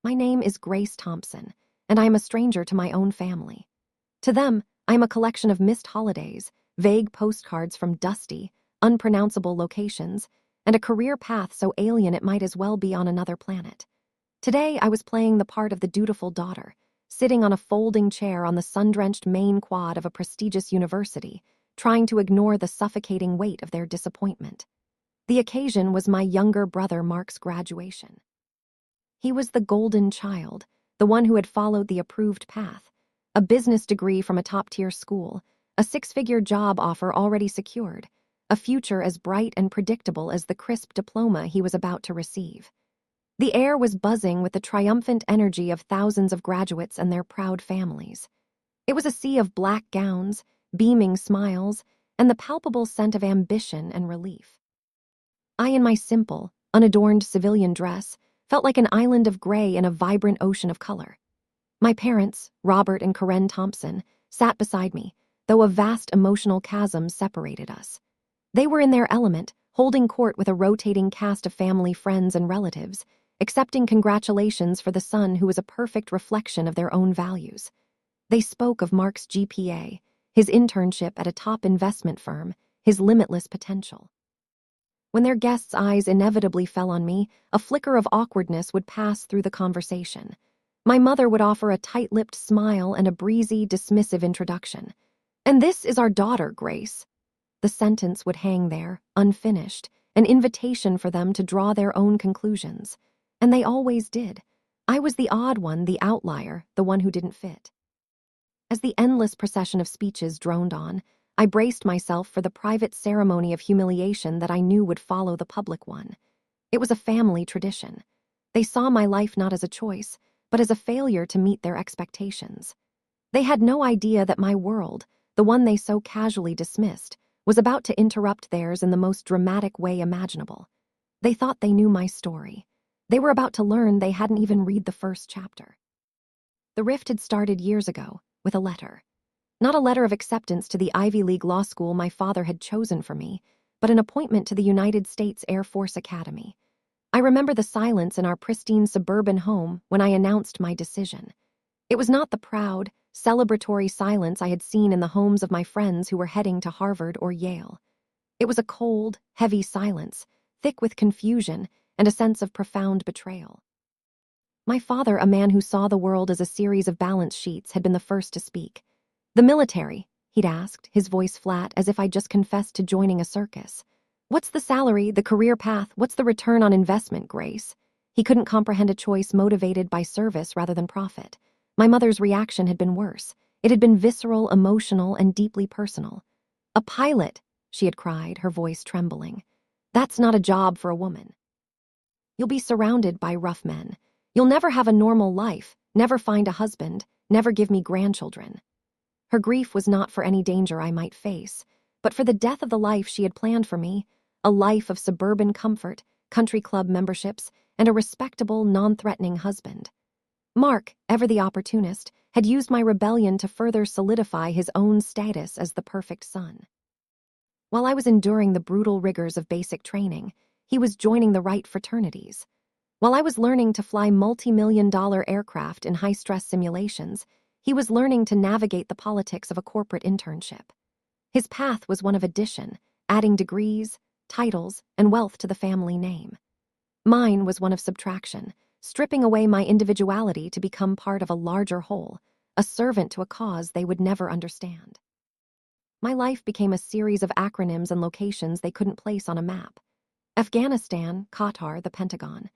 My name is Grace Thompson, and I am a stranger to my own family. To them, I am a collection of missed holidays, vague postcards from dusty, unpronounceable locations, and a career path so alien it might as well be on another planet. Today, I was playing the part of the dutiful daughter, sitting on a folding chair on the sun-drenched main quad of a prestigious university, trying to ignore the suffocating weight of their disappointment. The occasion was my younger brother Mark's graduation. He was the golden child, the one who had followed the approved path, a business degree from a top-tier school, a six-figure job offer already secured, a future as bright and predictable as the crisp diploma he was about to receive. The air was buzzing with the triumphant energy of thousands of graduates and their proud families. It was a sea of black gowns, beaming smiles, and the palpable scent of ambition and relief. I, in my simple, unadorned civilian dress, felt like an island of gray in a vibrant ocean of color. My parents, Robert and Karen Thompson, sat beside me, though a vast emotional chasm separated us. They were in their element, holding court with a rotating cast of family, friends, and relatives, accepting congratulations for the son who was a perfect reflection of their own values. They spoke of Mark's GPA, his internship at a top investment firm, his limitless potential. When their guests' eyes inevitably fell on me, a flicker of awkwardness would pass through the conversation. My mother would offer a tight-lipped smile and a breezy, dismissive introduction. "And this is our daughter, Grace." The sentence would hang there, unfinished, an invitation for them to draw their own conclusions. And they always did. I was the odd one, the outlier, the one who didn't fit. As the endless procession of speeches droned on, I braced myself for the private ceremony of humiliation that I knew would follow the public one. It was a family tradition. They saw my life not as a choice, but as a failure to meet their expectations. They had no idea that my world, the one they so casually dismissed, was about to interrupt theirs in the most dramatic way imaginable. They thought they knew my story. They were about to learn they hadn't even read the first chapter. The rift had started years ago, with a letter. Not a letter of acceptance to the Ivy League law school my father had chosen for me, but an appointment to the United States Air Force Academy. I remember the silence in our pristine suburban home when I announced my decision. It was not the proud, celebratory silence I had seen in the homes of my friends who were heading to Harvard or Yale. It was a cold, heavy silence, thick with confusion and a sense of profound betrayal. My father, a man who saw the world as a series of balance sheets, had been the first to speak. "The military," he'd asked, his voice flat, as if I'd just confessed to joining a circus. "What's the salary, the career path, what's the return on investment, Grace?" He couldn't comprehend a choice motivated by service rather than profit. My mother's reaction had been worse. It had been visceral, emotional, and deeply personal. "A pilot," she had cried, her voice trembling. "That's not a job for a woman. You'll be surrounded by rough men. You'll never have a normal life, never find a husband, never give me grandchildren." Her grief was not for any danger I might face, but for the death of the life she had planned for me, a life of suburban comfort, country club memberships, and a respectable, non-threatening husband. Mark, ever the opportunist, had used my rebellion to further solidify his own status as the perfect son. While I was enduring the brutal rigors of basic training, he was joining the right fraternities. While I was learning to fly multi-million-dollar aircraft in high-stress simulations, he was learning to navigate the politics of a corporate internship. His path was one of addition, adding degrees, titles, and wealth to the family name. Mine was one of subtraction, stripping away my individuality to become part of a larger whole, a servant to a cause they would never understand. My life became a series of acronyms and locations they couldn't place on a map. Afghanistan, Qatar, the Pentagon.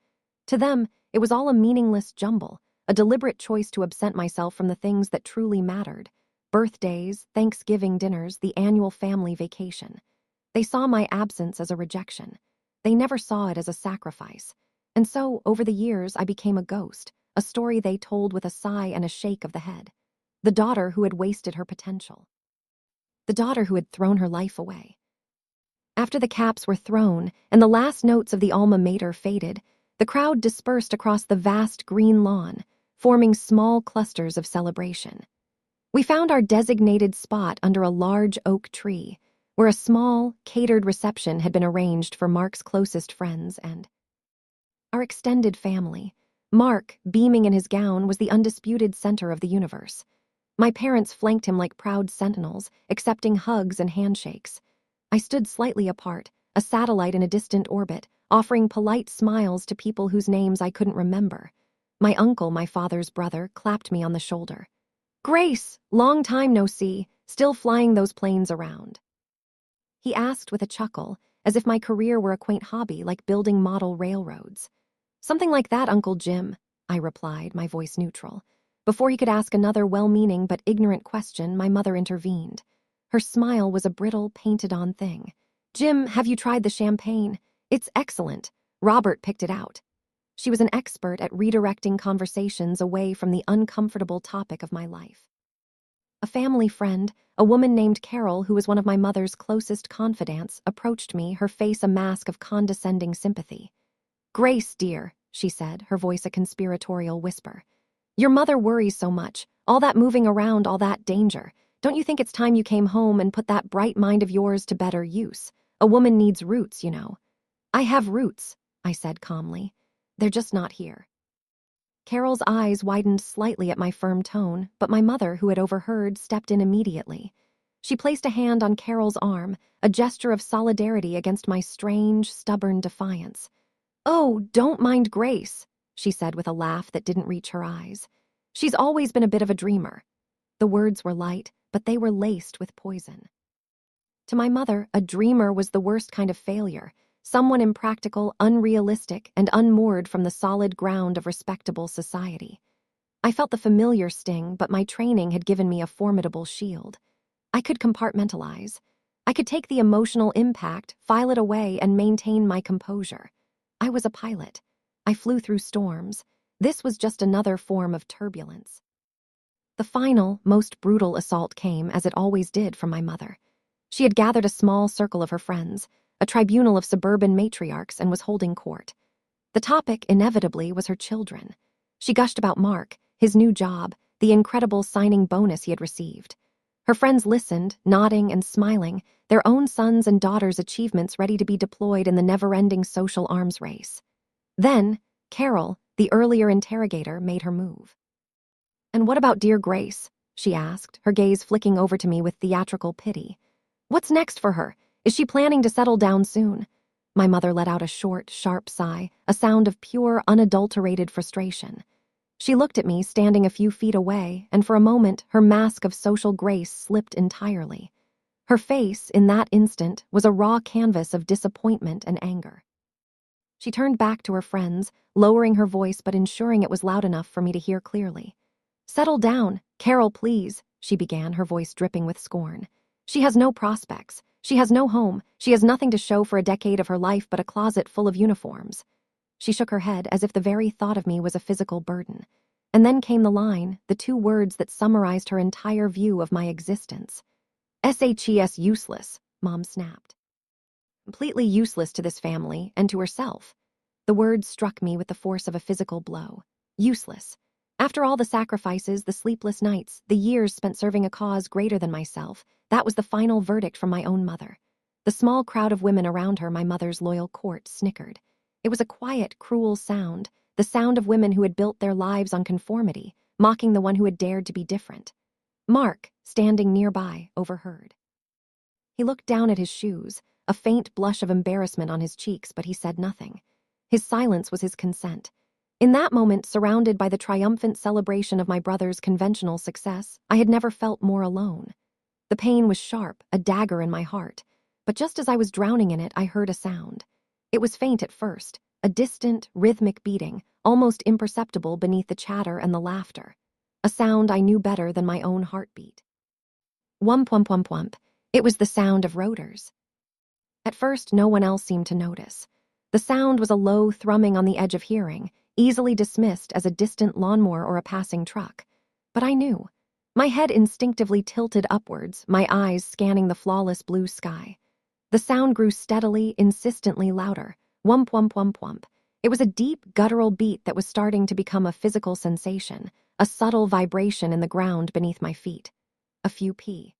To them, it was all a meaningless jumble, a deliberate choice to absent myself from the things that truly mattered: birthdays, Thanksgiving dinners, the annual family vacation. They saw my absence as a rejection. They never saw it as a sacrifice. And so, over the years, I became a ghost, a story they told with a sigh and a shake of the head. The daughter who had wasted her potential. The daughter who had thrown her life away. After the caps were thrown and the last notes of the alma mater faded, the crowd dispersed across the vast green lawn, forming small clusters of celebration. We found our designated spot under a large oak tree, where a small, catered reception had been arranged for Mark's closest friends and our extended family, Mark, beaming in his gown, was the undisputed center of the universe. My parents flanked him like proud sentinels, accepting hugs and handshakes. I stood slightly apart, a satellite in a distant orbit, offering polite smiles to people whose names I couldn't remember. My uncle, my father's brother, clapped me on the shoulder. "Grace, long time no see, still flying those planes around." He asked with a chuckle, as if my career were a quaint hobby like building model railroads. "Something like that, Uncle Jim," I replied, my voice neutral. Before he could ask another well-meaning but ignorant question, my mother intervened. Her smile was a brittle, painted-on thing. "Jim, have you tried the champagne? It's excellent. Robert picked it out." She was an expert at redirecting conversations away from the uncomfortable topic of my life. A family friend, a woman named Carol, who was one of my mother's closest confidants, approached me, her face a mask of condescending sympathy. "Grace, dear," she said, her voice a conspiratorial whisper. "Your mother worries so much, all that moving around, all that danger. Don't you think it's time you came home and put that bright mind of yours to better use? A woman needs roots, you know." "I have roots," I said calmly. "They're just not here." Carol's eyes widened slightly at my firm tone, but my mother, who had overheard, stepped in immediately. She placed a hand on Carol's arm, a gesture of solidarity against my strange, stubborn defiance. "Oh, don't mind Grace," she said with a laugh that didn't reach her eyes. "She's always been a bit of a dreamer." The words were light, but they were laced with poison. To my mother, a dreamer was the worst kind of failure, someone impractical, unrealistic, and unmoored from the solid ground of respectable society. I felt the familiar sting, but my training had given me a formidable shield. I could compartmentalize. I could take the emotional impact, file it away, and maintain my composure. I was a pilot. I flew through storms. This was just another form of turbulence. The final, most brutal assault came, as it always did, from my mother. She had gathered a small circle of her friends, a tribunal of suburban matriarchs, and was holding court. The topic, inevitably, was her children. She gushed about Mark, his new job, the incredible signing bonus he had received. Her friends listened, nodding and smiling, their own sons' and daughters' achievements ready to be deployed in the never-ending social arms race. Then, Carol, the earlier interrogator, made her move. "And what about dear Grace?" she asked, her gaze flicking over to me with theatrical pity. "What's next for her? Is she planning to settle down soon?" My mother let out a short, sharp sigh, a sound of pure, unadulterated frustration. She looked at me, standing a few feet away, and for a moment her mask of social grace slipped entirely. Her face, in that instant, was a raw canvas of disappointment and anger. She turned back to her friends, lowering her voice but ensuring it was loud enough for me to hear clearly. "Settle down, Carol, please," she began, her voice dripping with scorn. "She has no prospects. She has no home. She has nothing to show for a decade of her life but a closet full of uniforms." She shook her head as if the very thought of me was a physical burden. And then came the line, the two words that summarized her entire view of my existence. "SHES useless," Mom snapped. Completely useless to this family and to herself. The words struck me with the force of a physical blow. Useless. After all the sacrifices, the sleepless nights, the years spent serving a cause greater than myself, that was the final verdict from my own mother. The small crowd of women around her, my mother's loyal court, snickered. It was a quiet, cruel sound, the sound of women who had built their lives on conformity, mocking the one who had dared to be different. Mark, standing nearby, overheard. He looked down at his shoes, a faint blush of embarrassment on his cheeks, but he said nothing. His silence was his consent. In that moment, surrounded by the triumphant celebration of my brother's conventional success, I had never felt more alone. The pain was sharp, a dagger in my heart, but just as I was drowning in it, I heard a sound. It was faint at first, a distant, rhythmic beating, almost imperceptible beneath the chatter and the laughter. A sound I knew better than my own heartbeat. Whump, whump, whump, whump. It was the sound of rotors. At first, no one else seemed to notice. The sound was a low thrumming on the edge of hearing, easily dismissed as a distant lawnmower or a passing truck. But I knew. My head instinctively tilted upwards, my eyes scanning the flawless blue sky. The sound grew steadily, insistently louder. Whump, whump, whump, whump. It was a deep, guttural beat that was starting to become a physical sensation, a subtle vibration in the ground beneath my feet. A few pee.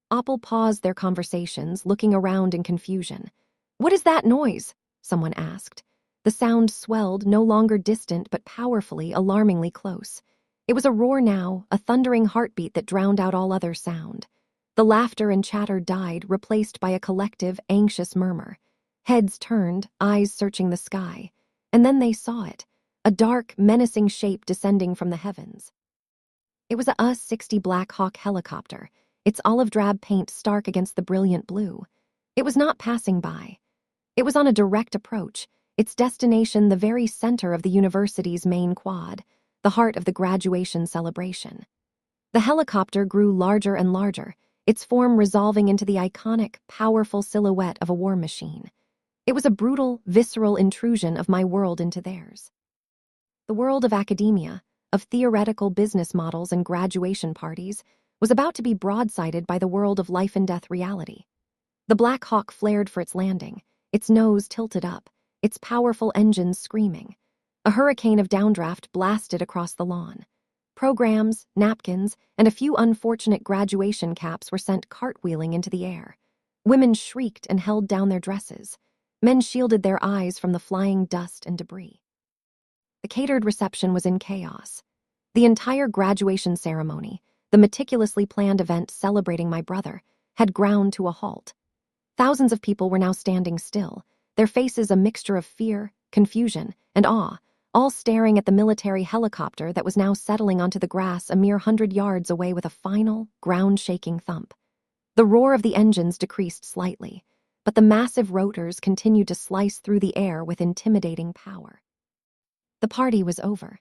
Opal paused their conversations, looking around in confusion. "What is that noise?" someone asked. The sound swelled, no longer distant but powerfully, alarmingly close. It was a roar now, a thundering heartbeat that drowned out all other sound. The laughter and chatter died, replaced by a collective, anxious murmur. Heads turned, eyes searching the sky. And then they saw it, a dark, menacing shape descending from the heavens. It was a US-60 Black Hawk helicopter, its olive drab paint stark against the brilliant blue. It was not passing by. It was on a direct approach, its destination the very center of the university's main quad, the heart of the graduation celebration. The helicopter grew larger and larger, its form resolving into the iconic, powerful silhouette of a war machine. It was a brutal, visceral intrusion of my world into theirs. The world of academia, of theoretical business models and graduation parties, was about to be broadsided by the world of life-and-death reality. The Black Hawk flared for its landing, its nose tilted up, its powerful engines screaming. A hurricane of downdraft blasted across the lawn. Programs, napkins, and a few unfortunate graduation caps were sent cartwheeling into the air. Women shrieked and held down their dresses. Men shielded their eyes from the flying dust and debris. The catered reception was in chaos. The entire graduation ceremony, the meticulously planned event celebrating my brother, had ground to a halt. Thousands of people were now standing still, their faces a mixture of fear, confusion, and awe, all staring at the military helicopter that was now settling onto the grass a mere 100 yards away with a final, ground-shaking thump. The roar of the engines decreased slightly, but the massive rotors continued to slice through the air with intimidating power. The party was over.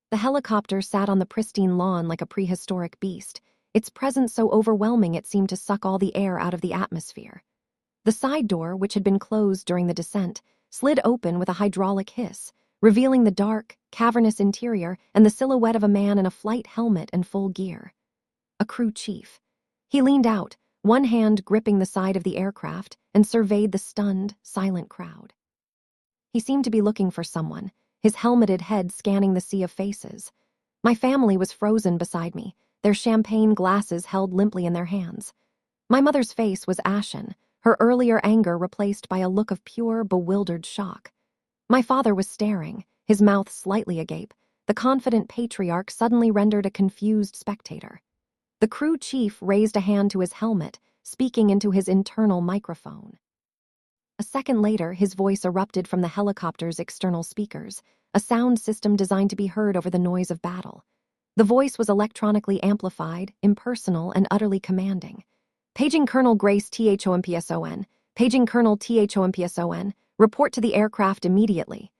The helicopter sat on the pristine lawn like a prehistoric beast, its presence so overwhelming it seemed to suck all the air out of the atmosphere. The side door, which had been closed during the descent, slid open with a hydraulic hiss, revealing the dark, cavernous interior and the silhouette of a man in a flight helmet and full gear. A crew chief. He leaned out, one hand gripping the side of the aircraft, and surveyed the stunned, silent crowd. He seemed to be looking for someone, his helmeted head scanning the sea of faces. My family was frozen beside me, their champagne glasses held limply in their hands. My mother's face was ashen, her earlier anger replaced by a look of pure, bewildered shock. My father was staring, his mouth slightly agape, the confident patriarch suddenly rendered a confused spectator. The crew chief raised a hand to his helmet, speaking into his internal microphone. A second later, his voice erupted from the helicopter's external speakers, a sound system designed to be heard over the noise of battle. The voice was electronically amplified, impersonal, and utterly commanding. Paging Colonel Grace THOMPSON, paging Colonel THOMPSON, report to the aircraft immediately.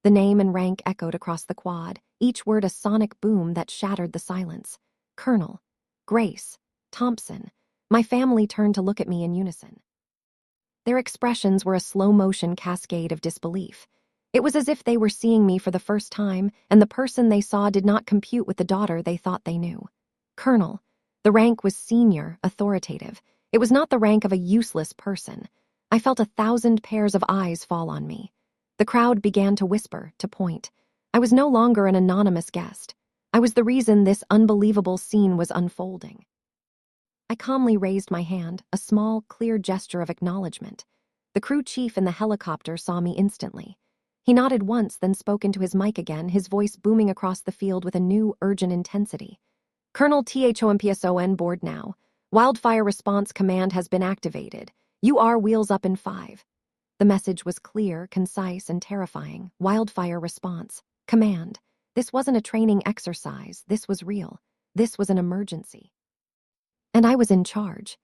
The name and rank echoed across the quad, each word a sonic boom that shattered the silence. Colonel, Grace, Thompson. My family turned to look at me in unison. Their expressions were a slow-motion cascade of disbelief. It was as if they were seeing me for the first time, and the person they saw did not compute with the daughter they thought they knew. Colonel. The rank was senior, authoritative. It was not the rank of a useless person. I felt 1,000 pairs of eyes fall on me. The crowd began to whisper, to point. I was no longer an anonymous guest. I was the reason this unbelievable scene was unfolding. I calmly raised my hand, a small, clear gesture of acknowledgement. The crew chief in the helicopter saw me instantly. He nodded once, then spoke into his mic again, his voice booming across the field with a new, urgent intensity. Colonel THOMPSON board now. Wildfire Response Command has been activated. You are wheels up in 5. The message was clear, concise, and terrifying. Wildfire Response Command. This wasn't a training exercise. This was real. This was an emergency. And I was in charge.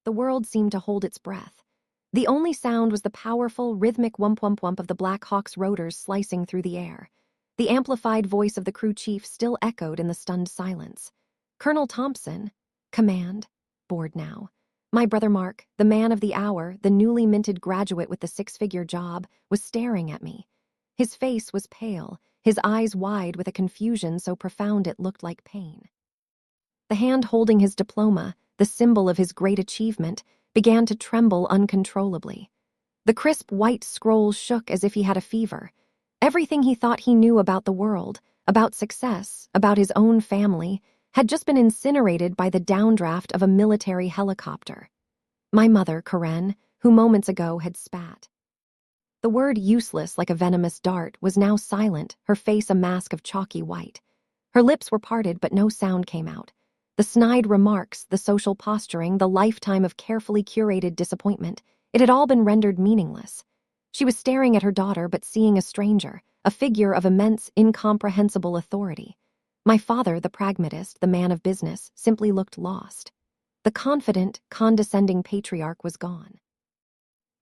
The world seemed to hold its breath. The only sound was the powerful, rhythmic whump-whump-whump of the Black Hawk's rotors slicing through the air. The amplified voice of the crew chief still echoed in the stunned silence. Colonel Thompson, command, board now. My brother Mark, the man of the hour, the newly minted graduate with the 6-figure job, was staring at me. His face was pale, his eyes wide with a confusion so profound it looked like pain. The hand holding his diploma, the symbol of his great achievement, began to tremble uncontrollably. The crisp white scroll shook as if he had a fever. Everything he thought he knew about the world, about success, about his own family, had just been incinerated by the downdraft of a military helicopter. My mother, Karen, who moments ago had spat. The word useless like a venomous dart was now silent, her face a mask of chalky white. Her lips were parted, but no sound came out. The snide remarks, the social posturing, the lifetime of carefully curated disappointment, it had all been rendered meaningless. She was staring at her daughter, but seeing a stranger, a figure of immense, incomprehensible authority. My father, the pragmatist, the man of business, simply looked lost. The confident, condescending patriarch was gone.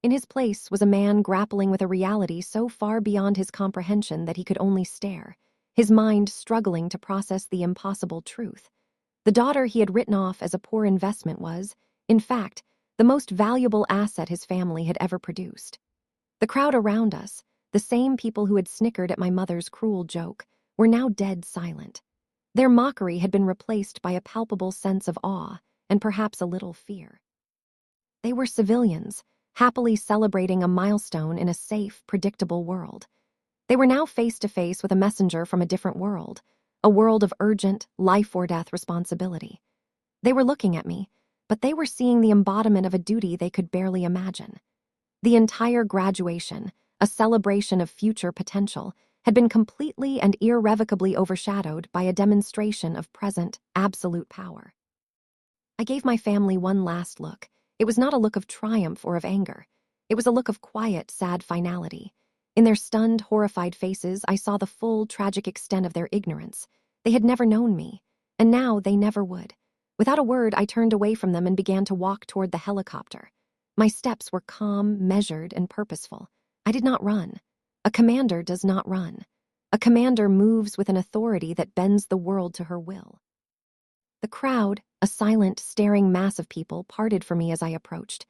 In his place was a man grappling with a reality so far beyond his comprehension that he could only stare, his mind struggling to process the impossible truth. The daughter he had written off as a poor investment was, in fact, the most valuable asset his family had ever produced. The crowd around us, the same people who had snickered at my mother's cruel joke, were now dead silent. Their mockery had been replaced by a palpable sense of awe and perhaps a little fear. They were civilians, happily celebrating a milestone in a safe, predictable world. They were now face to face with a messenger from a different world, a world of urgent, life-or-death responsibility. They were looking at me, but they were seeing the embodiment of a duty they could barely imagine. The entire graduation, a celebration of future potential, had been completely and irrevocably overshadowed by a demonstration of present, absolute power. I gave my family one last look. It was not a look of triumph or of anger. It was a look of quiet, sad finality. In their stunned, horrified faces, I saw the full, tragic extent of their ignorance. They had never known me, and now they never would. Without a word, I turned away from them and began to walk toward the helicopter. My steps were calm, measured, and purposeful. I did not run. A commander does not run. A commander moves with an authority that bends the world to her will. The crowd, a silent, staring mass of people, parted for me as I approached.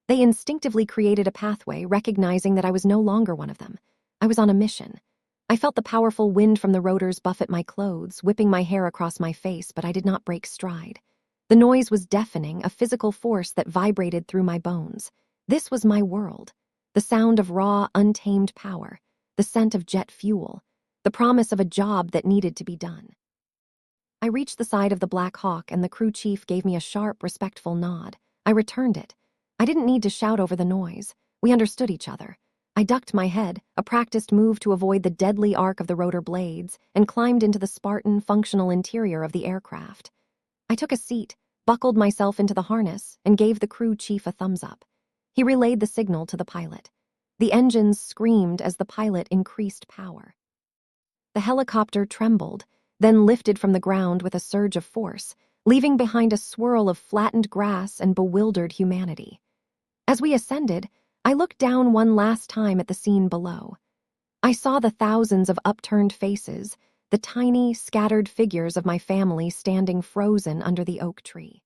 They instinctively created a pathway, recognizing that I was no longer one of them. I was on a mission. I felt the powerful wind from the rotors buffet my clothes, whipping my hair across my face, but I did not break stride. The noise was deafening, a physical force that vibrated through my bones. This was my world. The sound of raw, untamed power, the scent of jet fuel, the promise of a job that needed to be done. I reached the side of the Black Hawk, and the crew chief gave me a sharp, respectful nod. I returned it. I didn't need to shout over the noise. We understood each other. I ducked my head, a practiced move to avoid the deadly arc of the rotor blades, and climbed into the Spartan, functional interior of the aircraft. I took a seat, buckled myself into the harness, and gave the crew chief a thumbs up. He relayed the signal to the pilot. The engines screamed as the pilot increased power. The helicopter trembled, then lifted from the ground with a surge of force, leaving behind a swirl of flattened grass and bewildered humanity. As we ascended, I looked down one last time at the scene below. I saw the thousands of upturned faces, the tiny, scattered figures of my family standing frozen under the oak tree.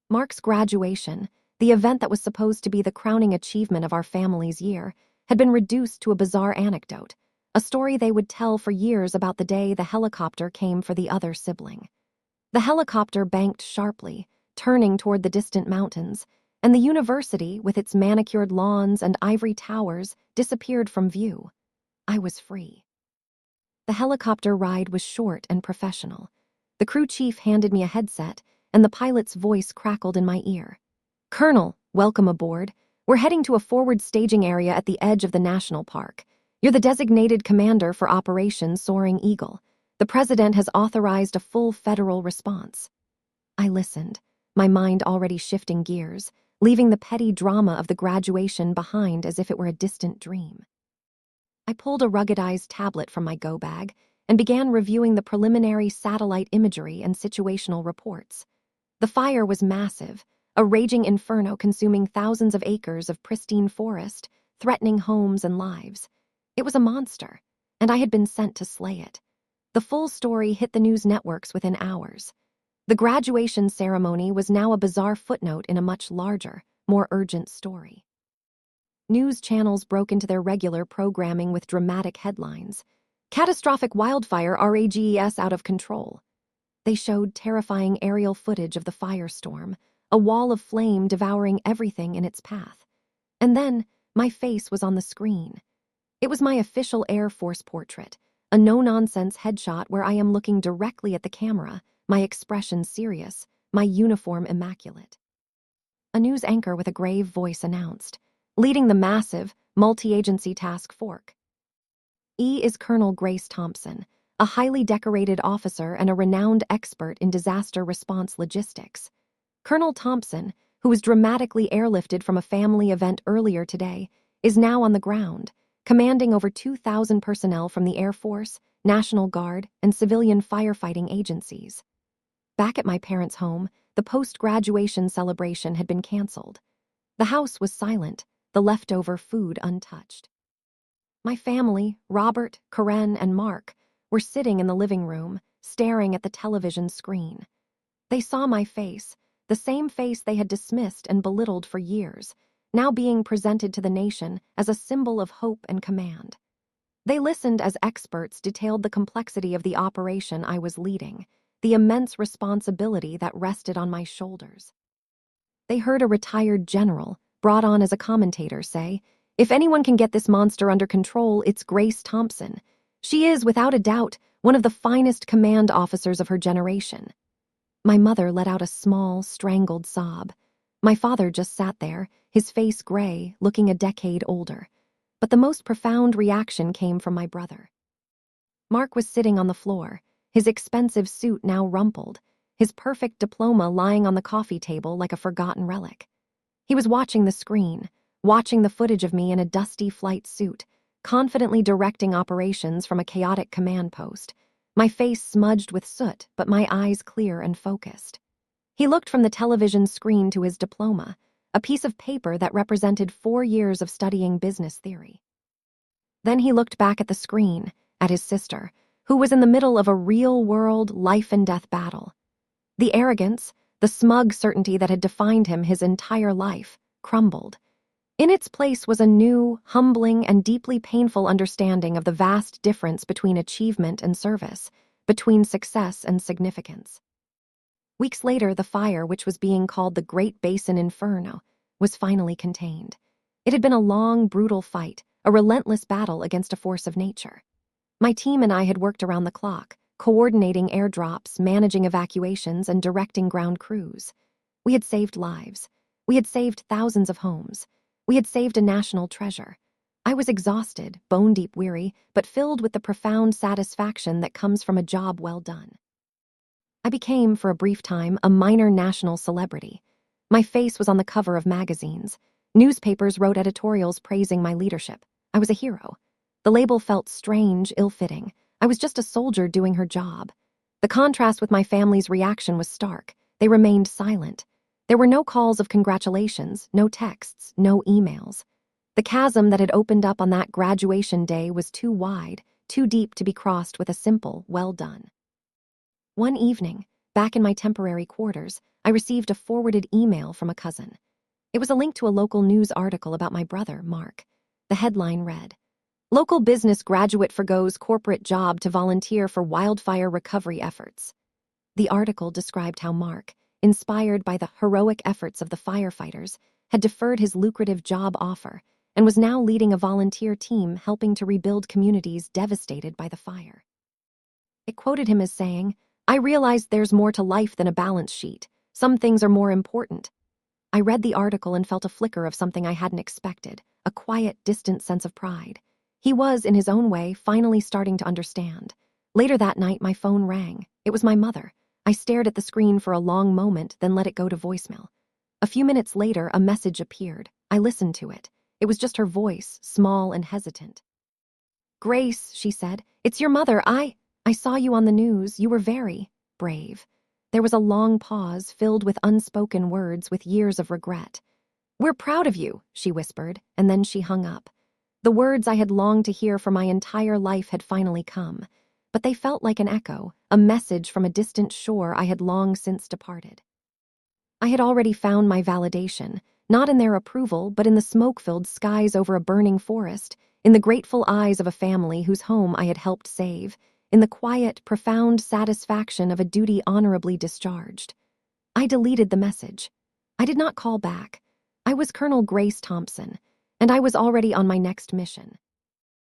Mark's graduation, the event that was supposed to be the crowning achievement of our family's year, had been reduced to a bizarre anecdote, a story they would tell for years about the day the helicopter came for the other sibling. The helicopter banked sharply, turning toward the distant mountains, and the university, with its manicured lawns and ivory towers, disappeared from view. I was free. The helicopter ride was short and professional. The crew chief handed me a headset, and the pilot's voice crackled in my ear. "Colonel, welcome aboard. We're heading to a forward staging area at the edge of the national park. You're the designated commander for Operation Soaring Eagle. The president has authorized a full federal response." I listened, my mind already shifting gears, leaving the petty drama of the graduation behind as if it were a distant dream. I pulled a ruggedized tablet from my go bag and began reviewing the preliminary satellite imagery and situational reports. The fire was massive, a raging inferno consuming thousands of acres of pristine forest, threatening homes and lives. It was a monster, and I had been sent to slay it. The full story hit the news networks within hours. The graduation ceremony was now a bizarre footnote in a much larger, more urgent story. News channels broke into their regular programming with dramatic headlines. "Catastrophic wildfire RAGES out of control." They showed terrifying aerial footage of the firestorm, a wall of flame devouring everything in its path. And then, my face was on the screen. It was my official Air Force portrait, a no-nonsense headshot where I am looking directly at the camera, my expression serious, my uniform immaculate. A news anchor with a grave voice announced, "Leading the massive, Multi-Agency Task Force. E is Colonel Grace Thompson, a highly decorated officer and a renowned expert in disaster response logistics. Colonel Thompson, who was dramatically airlifted from a family event earlier today, is now on the ground, commanding over 2,000 personnel from the Air Force, National Guard, and civilian firefighting agencies. Back at my parents' home, the post-graduation celebration had been canceled. The house was silent, the leftover food untouched. My family, Robert, Karen, and Mark, were sitting in the living room, staring at the television screen. They saw my face, the same face they had dismissed and belittled for years, now being presented to the nation as a symbol of hope and command. They listened as experts detailed the complexity of the operation I was leading, the immense responsibility that rested on my shoulders. They heard a retired general, brought on as a commentator, say, "If anyone can get this monster under control, it's Grace Thompson. She is, without a doubt, one of the finest command officers of her generation." My mother let out a small, strangled sob. My father just sat there, his face gray, looking a decade older. But the most profound reaction came from my brother. Mark was sitting on the floor, his expensive suit now rumpled, his perfect diploma lying on the coffee table like a forgotten relic. He was watching the screen, watching the footage of me in a dusty flight suit, confidently directing operations from a chaotic command post, my face smudged with soot but my eyes clear and focused. He looked from the television screen to his diploma, a piece of paper that represented 4 years of studying business theory. Then he looked back at the screen, at his sister, who was in the middle of a real-world, life-and-death battle. The arrogance, the smug certainty that had defined him his entire life, crumbled. In its place was a new, humbling, and deeply painful understanding of the vast difference between achievement and service, between success and significance. Weeks later, the fire, which was being called the Great Basin Inferno, was finally contained. It had been a long, brutal fight, a relentless battle against a force of nature. My team and I had worked around the clock, coordinating airdrops, managing evacuations, and directing ground crews. We had saved lives. We had saved thousands of homes. We had saved a national treasure. I was exhausted, bone-deep weary, but filled with the profound satisfaction that comes from a job well done. I became, for a brief time, a minor national celebrity. My face was on the cover of magazines. Newspapers wrote editorials praising my leadership. I was a hero. The label felt strange, ill-fitting. I was just a soldier doing her job. The contrast with my family's reaction was stark. They remained silent. There were no calls of congratulations, no texts, no emails. The chasm that had opened up on that graduation day was too wide, too deep to be crossed with a simple, well done. One evening, back in my temporary quarters, I received a forwarded email from a cousin. It was a link to a local news article about my brother, Mark. The headline read, "Local business graduate forgoes corporate job to volunteer for wildfire recovery efforts." The article described how Mark, inspired by the heroic efforts of the firefighters, had deferred his lucrative job offer and was now leading a volunteer team helping to rebuild communities devastated by the fire. It quoted him as saying, "I realized there's more to life than a balance sheet. Some things are more important." I read the article and felt a flicker of something I hadn't expected, a quiet, distant sense of pride. He was, in his own way, finally starting to understand. Later that night, my phone rang. It was my mother. I stared at the screen for a long moment, then let it go to voicemail. A few minutes later, a message appeared. I listened to it. It was just her voice, small and hesitant. "Grace," she said, "it's your mother. I saw you on the news. You were very brave." There was a long pause filled with unspoken words with years of regret. "We're proud of you," she whispered, and then she hung up. The words I had longed to hear for my entire life had finally come, but they felt like an echo, a message from a distant shore I had long since departed. I had already found my validation, not in their approval, but in the smoke-filled skies over a burning forest, in the grateful eyes of a family whose home I had helped save, in the quiet, profound satisfaction of a duty honorably discharged. I deleted the message. I did not call back. I was Colonel Grace Thompson, and I was already on my next mission.